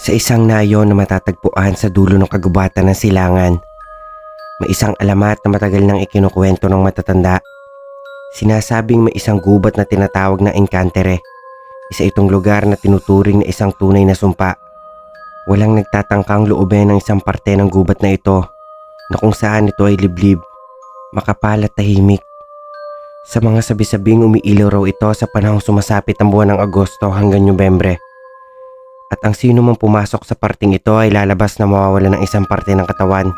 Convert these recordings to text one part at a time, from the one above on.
Sa isang nayon na matatagpuan sa dulo ng kagubatan ng silangan, may isang alamat na matagal nang ikinukwento ng matatanda. Sinasabing may isang gubat na tinatawag na Encantere. Isa itong lugar na tinuturing na isang tunay na sumpa. Walang nagtatangkang loobin ng isang parte ng gubat na ito, na kung saan ito ay liblib, makapal at tahimik. Sa mga sabi-sabing umiilaw raw ito sa panahong sumasapit ang buwan ng Agosto hanggang Nobyembre. At ang sino mang pumasok sa parting ito ay lalabas na mawawala ng isang parte ng katawan.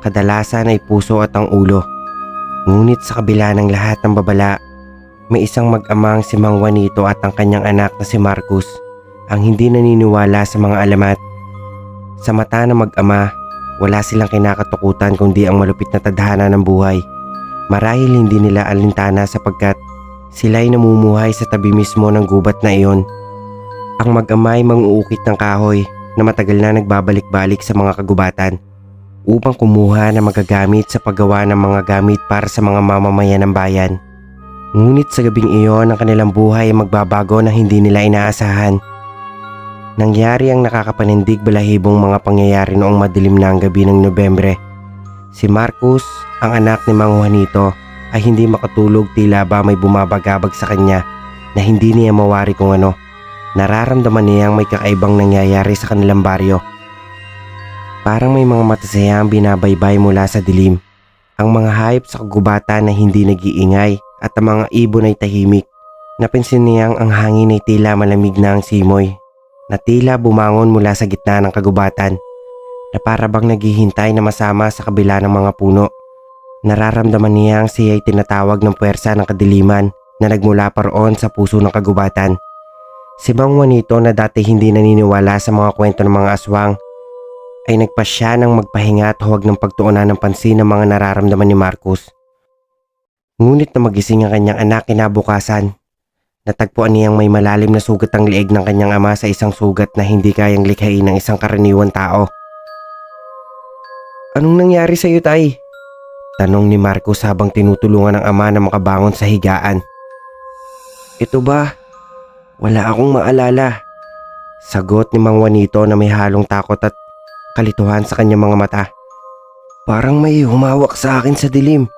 Kadalasan ay puso at ang ulo. Ngunit sa kabila ng lahat ng babala, may isang mag-amang si Mang Juanito at ang kanyang anak na si Marcus ang hindi naniniwala sa mga alamat. Sa mata ng mag-ama, wala silang kinakatakutan kundi ang malupit na tadhana ng buhay. Marahil hindi nila alintana sapagkat sila'y namumuhay sa tabi mismo ng gubat na iyon. Ang mag-ama ay mang-uukit ng kahoy na matagal na nagbabalik-balik sa mga kagubatan upang kumuha na magagamit sa paggawa ng mga gamit para sa mga mamamayan ng bayan. Ngunit sa gabing iyon, ang kanilang buhay ay magbabago na hindi nila inaasahan. Nangyari ang nakakapanindig balahibong mga pangyayari noong madilim na ang gabi ng Nobyembre. Si Marcus, ang anak ni Mang Juanito, ay hindi makatulog tila ba may bumabagabag sa kanya na hindi niya mawari kung ano. Nararamdaman niyang may kakaibang nangyayari sa kanilang baryo. Parang may mga matasayang binabaybay mula sa dilim. Ang mga hayop sa kagubatan na hindi nag-iingay at ang mga ibon ay tahimik. Napansin niyang ang hangin ay tila malamig na ang simoy, na tila bumangon mula sa gitna ng kagubatan, na para bang naghihintay na masama sa kabila ng mga puno. Nararamdaman niyang siya ay tinatawag ng puwersa ng kadiliman na nagmula pa roon sa puso ng kagubatan. Si Mang Juanito na dati hindi naniniwala sa mga kwento ng mga aswang ay nagpasya ng magpahinga at huwag ng pagtuunan ng pansin ng mga nararamdaman ni Marcus. Ngunit na magising ang kanyang anak kinabukasan, natagpuan niyang may malalim na sugat ang leeg ng kanyang ama sa isang sugat na hindi kayang likhain ng isang karaniwang tao. "Anong nangyari sa iyo, tay?" tanong ni Marcus habang tinutulungan ng ama na makabangon sa higaan. "Ito ba? Wala akong maalala," sagot ni Mang Juanito na may halong takot at kalituhan sa kanyang mga mata. "Parang may humawak sa akin sa dilim."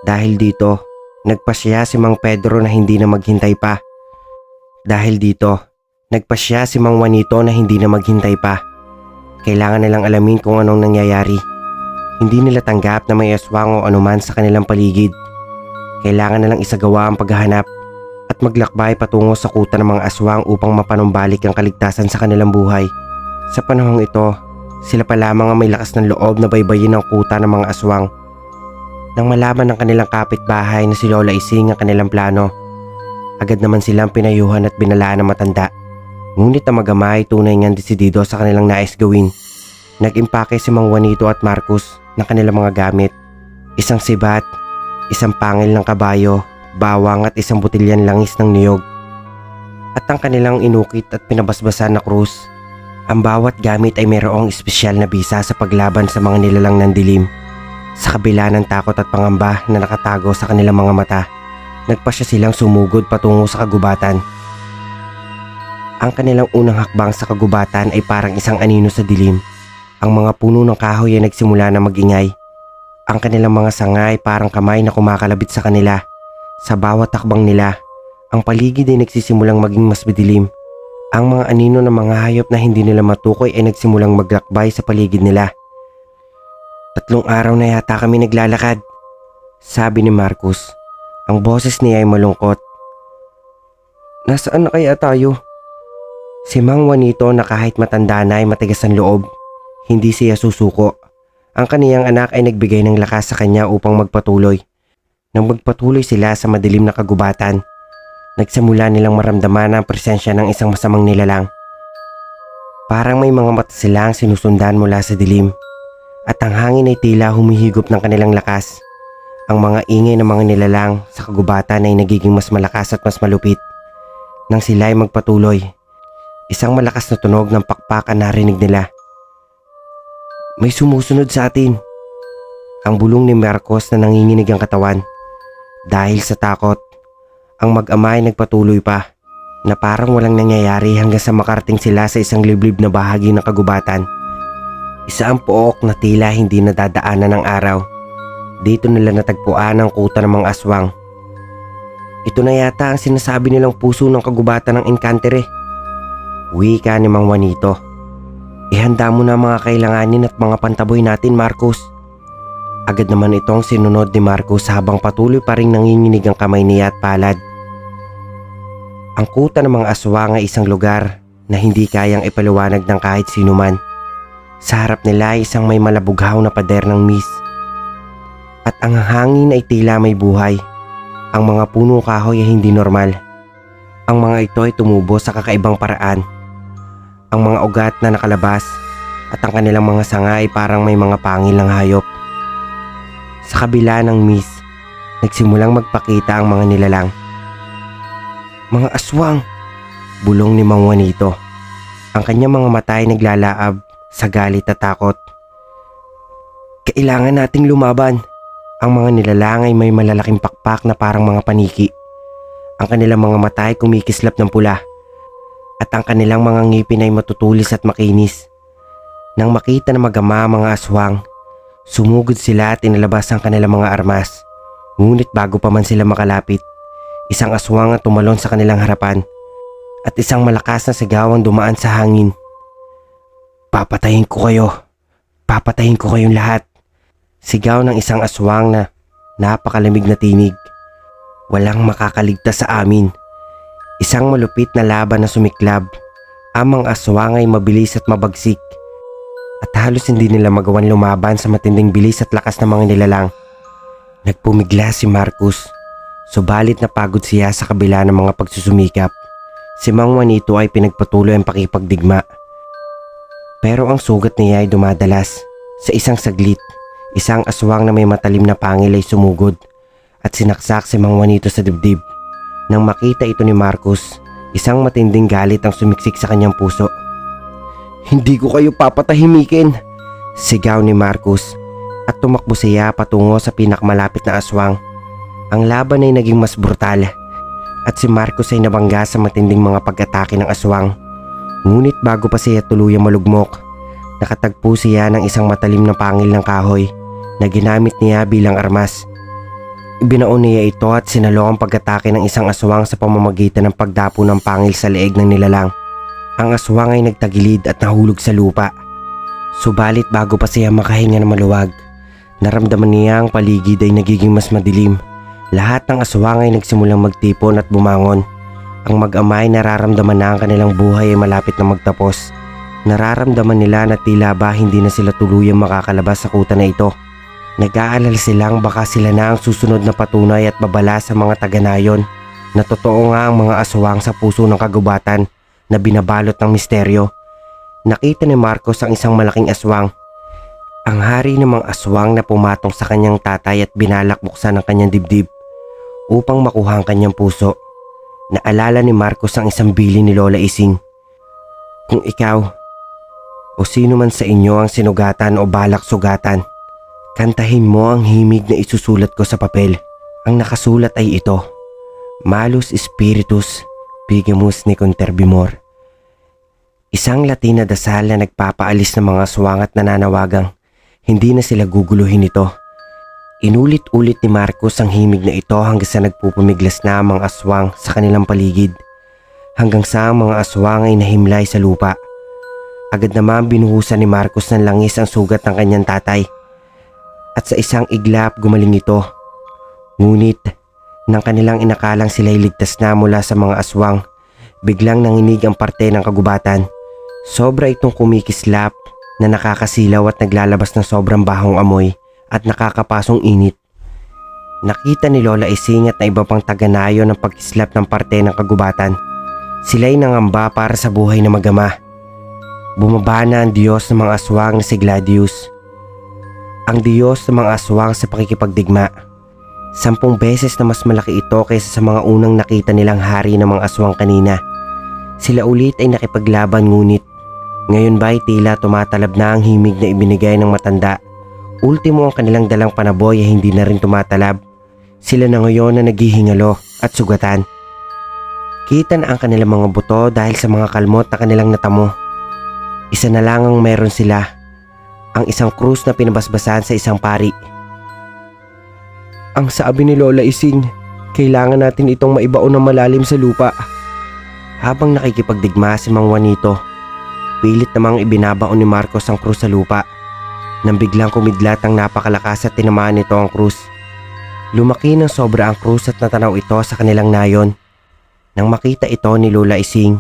Dahil dito, nagpasya si Mang Pedro na hindi na maghintay pa. Si Mang Juanito na hindi na maghintay pa. Kailangan nilang alamin kung anong nangyayari. Hindi nila tanggap na may aswang o anuman sa kanilang paligid. Kailangan nilang isagawa ang paghahanap at maglakbay patungo sa kuta ng mga aswang upang mapanumbalik ang kaligtasan sa kanilang buhay. Sa panahong ito, sila pa lamang ang may lakas ng loob na baybayin ang kuta ng mga aswang. Nang malaman ng kanilang kapitbahay na si Lola Ising ang kanilang plano, agad naman silang pinayuhan at binalaan ng matanda. Ngunit ang mag-ama ay tunay ngang desidido sa kanilang nais gawin. Nag-impake si Mang Juanito at Marcus ng kanilang mga gamit. Isang sibat, isang pangil ng kabayo, bawang at isang butilyan langis ng niyog. At ang kanilang inukit at pinabasbasan na krus. Ang bawat gamit ay mayroong espesyal na bisa sa paglaban sa mga nilalang ng dilim. Sa kabila ng takot at pangamba na nakatago sa kanilang mga mata, nagpasya silang sumugod patungo sa kagubatan. Ang kanilang unang hakbang sa kagubatan ay parang isang anino sa dilim. Ang mga puno ng kahoy ay nagsimula na mag-ingay. Ang kanilang mga sanga ay parang kamay na kumakalabit sa kanila. Sa bawat takbang nila, ang paligid ay nagsisimulang maging mas madilim. Ang mga anino ng mga hayop na hindi nila matukoy ay nagsimulang maglakbay sa paligid nila. 3 araw na yata kami naglalakad, sabi ni Marcus. Ang boses niya ay malungkot. "Nasaan na kaya tayo?" Si Mang Juanito na kahit matanda na ay matigas ang loob. Hindi siya susuko. Ang kaniyang anak ay nagbigay ng lakas sa kanya upang magpatuloy. Nang magpatuloy sila sa madilim na kagubatan, nagsimula nilang maramdaman ang presensya ng isang masamang nilalang. Parang may mga mata silang sinusundan mula sa dilim, at ang hangin ay tila humihigop ng kanilang lakas. Ang mga ingay ng mga nilalang sa kagubatan ay nagiging mas malakas at mas malupit. Nang sila ay magpatuloy, isang malakas na tunog ng pakpak ang narinig nila. "May sumusunod sa atin," ang bulong ni Marcos na nanginginig ang katawan. Dahil sa takot, ang mag-ama ay nagpatuloy pa. na parang walang nangyayari hanggang sa makarating sila sa isang liblib na bahagi ng kagubatan. Isa ang pook na tila hindi nadadaanan ng araw. Dito nila natagpuan ang kuta ng mga aswang. Ito na yata ang sinasabi nilang puso ng kagubatan ng Encanter eh. Wika ni Mang Juanito. Ihanda mo na mga kailanganin at mga pantaboy natin, Marcos. Agad naman itong sinunod ni Marcos habang patuloy pa ring nanginginig ang kamay niya at palad. Ang kuta ng mga aswang ay isang lugar na hindi kayang ipaliwanag ng kahit sino man. Sa harap nila ay isang may malabughaw na pader ng mist. At ang hangin ay tila may buhay. Ang mga puno kahoy ay hindi normal. Ang mga ito ay tumubo sa kakaibang paraan. Ang mga ugat na nakalabas at ang kanilang mga sanga ay parang may mga pangil ng hayop. Sa kabila ng mist, nagsimulang magpakita ang mga nilalang. Mga aswang! Bulong ni Mang Juanito. Ang kanyang mga mata ay naglalaab sa galit at takot. Kailangan nating lumaban. Ang mga nilalang ay may malalaking pakpak na parang mga paniki. Ang kanilang mga mata ay kumikislap ng pula. At ang kanilang mga ngipin ay matutulis at makinis. Nang makita na magama ang mga aswang, sumugod sila at inilabas ang kanilang mga armas. Ngunit bago pa man sila makalapit, isang aswang ang tumalon sa kanilang harapan at isang malakas na sigaw ang dumaan sa hangin. Papatayin ko kayo! Papatayin ko kayong lahat! Sigaw ng isang aswang na napakalamig na tinig. Walang makakaligtas sa amin. Isang malupit na laban na sumiklab. Ang mga aswang ay mabilis at mabagsik. At halos hindi nila magawan lumaban sa matinding bilis at lakas ng mga nilalang. Nagpumigla si Marcos. Subalit napagod siya sa kabila ng mga pagsusumikap. Si Mang Juanito ay pinagpatuloy ang pakipagdigma. Pero ang sugat niya ay dumadalas. Sa isang saglit, isang aswang na may matalim na pangil ay sumugod at sinaksak si Mang Juanito sa dibdib. Nang makita ito ni Marcos, isang matinding galit ang sumiksik sa kanyang puso. Hindi ko kayo papatahimikin! Sigaw ni Marcos at tumakbo siya patungo sa pinakamalapit na aswang. Ang laban ay naging mas brutal at si Marcos ay nabangga sa matinding mga pag-atake ng aswang. Ngunit bago pa siya tuluyang malugmok, nakatagpo siya ng isang matalim na pangil ng kahoy na ginamit niya bilang armas. Ibinaon niya ito at sinalo ang pag-atake ng isang aswang sa pamamagitan ng pagdapo ng pangil sa leeg ng nilalang. Ang aswang ay nagtagilid at nahulog sa lupa. Subalit bago pa siya makahinga ng maluwag, naramdaman niya ang paligid ay nagiging mas madilim. Lahat ng aswang ay nagsimulang magtipon at bumangon. Ang mag-ama ay nararamdaman na ang kanilang buhay ay malapit na magtapos. Nararamdaman nila na tila ba hindi na sila tuluyang makakalabas sa kuta na ito. Nag-aalala silang baka sila na ang susunod na patunay at babala sa mga taga-nayon na totoo nga ang mga aswang sa puso ng kagubatan na binabalot ng misteryo. Nakita ni Marcos ang isang malaking aswang. Ang hari ng mga aswang na pumatong sa kanyang tatay at binalak buksan ang kanyang dibdib upang makuha ang kanyang puso. Naalala ni Marcos ang isang bili ni Lola Ising. Kung ikaw o sino man sa inyo ang sinugatan o balak sugatan, kantahin mo ang himig na isusulat ko sa papel. Ang nakasulat ay ito: Malus Spiritus Pigimus Niconterbimor. Isang Latin na dasal na nagpapaalis ng mga aswang at nananawagang hindi na sila guguluhin ito. Inulit-ulit ni Marcos ang himig na ito hanggang sa nagpupumiglas na ang mga aswang sa kanilang paligid. Hanggang sa ang mga aswang ay nahimlay sa lupa. Agad naman binuhusan ni Marcos ng langis ang sugat ng kanyang tatay. At sa isang iglap gumaling ito. Ngunit nang kanilang inakalang sila'y ligtas na mula sa mga aswang, biglang nanginig ang parte ng kagubatan. Sobra itong kumikislap na nakakasilaw at naglalabas ng sobrang bahong amoy at nakakapasong init. Nakita ni Lola Ising at na iba pang taga-nayon ang pagkislap ng parte ng kagubatan. Sila'y nangamba para sa buhay na magama. Bumaba na ang Diyos ng mga aswang na si Gladius. Ang Diyos ng mga aswang sa pakikipagdigma. 10 beses na mas malaki ito kaysa sa mga unang nakita nilang hari ng mga aswang kanina. Sila ulit ay nakipaglaban ngunit ngayon ba ay tila tumatalab na ang himig na ibinigay ng matanda. Ultimo ang kanilang dalang panaboy ay hindi na rin tumatalab. Sila na ngayon na naghihingalo at sugatan. Kita na ang kanilang mga buto dahil sa mga kalmot na kanilang natamo. Isa na lang ang meron sila, ang isang krus na pinabasbasan sa isang pari. Ang sabi ni Lola Ising, kailangan natin itong maibaon ng malalim sa lupa. Habang nakikipagdigma si Mang Juanito, pilit namang ibinabaon ni Marcos ang krus sa lupa. Nang biglang kumidlat ang napakalakas at tinamaan nito ang krus. Lumaki ng sobra ang krus at natanaw ito sa kanilang nayon. Nang makita ito ni Lola Ising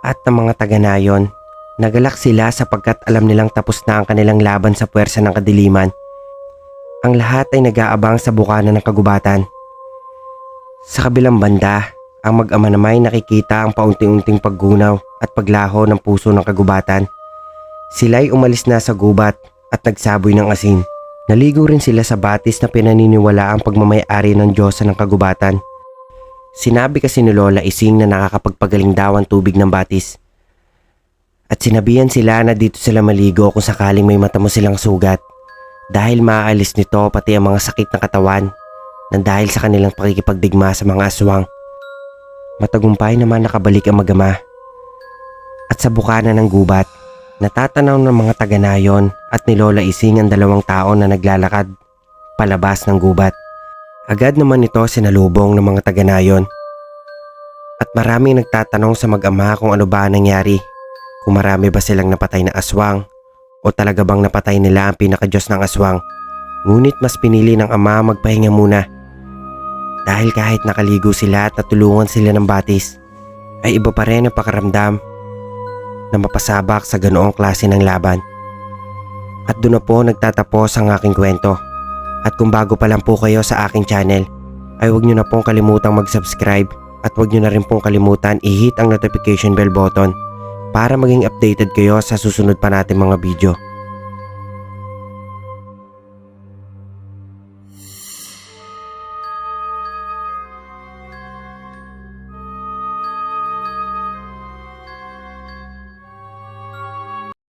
at ng mga taga-nayon, nagalak sila sapagkat alam nilang tapos na ang kanilang laban sa puwersa ng kadiliman. Ang lahat ay nag-aabang sa bukana ng kagubatan. Sa kabilang banda, ang mag-ama naman ay nakikita ang paunti-unting paggunaw at paglaho ng puso ng kagubatan. Sila'y umalis na sa gubat at nagsaboy ng asin. Naligo rin sila sa batis na pinaniniwala ang pagmamayari ng Diyosa ng kagubatan. Sinabi kasi ni Lola Ising na nakakapagpagaling daw ang tubig ng batis. At sinabihan sila na dito sila maligo kung sakaling may matamo silang sugat dahil maaalis nito pati ang mga sakit ng katawan nang dahil sa kanilang pakikipagdigma sa mga aswang. Matagumpay naman nakabalik ang mag-ama. At sa bukana ng gubat, natatanaw ng mga taga-nayon at ni Lola Ising ang dalawang tao na naglalakad palabas ng gubat. Agad naman ito sinalubong ng mga taga-nayon. At maraming nagtatanong sa mag-ama kung ano ba nangyari. Kung marami ba silang napatay na aswang o talaga bang napatay nila ang pinakadiyos ng aswang. Ngunit mas pinili ng ama magpahinga muna. Dahil kahit nakaligo sila at natulungan sila ng batis, ay iba pa rin ang pakaramdam na mapasabak sa ganoong klase ng laban. At doon na po nagtatapos ang aking kwento. At kung bago pa lang po kayo sa aking channel, ay huwag nyo na pong kalimutang mag-subscribe at huwag nyo na rin pong kalimutan i-hit ang notification bell button para maging updated kayo sa susunod pa natin mga video.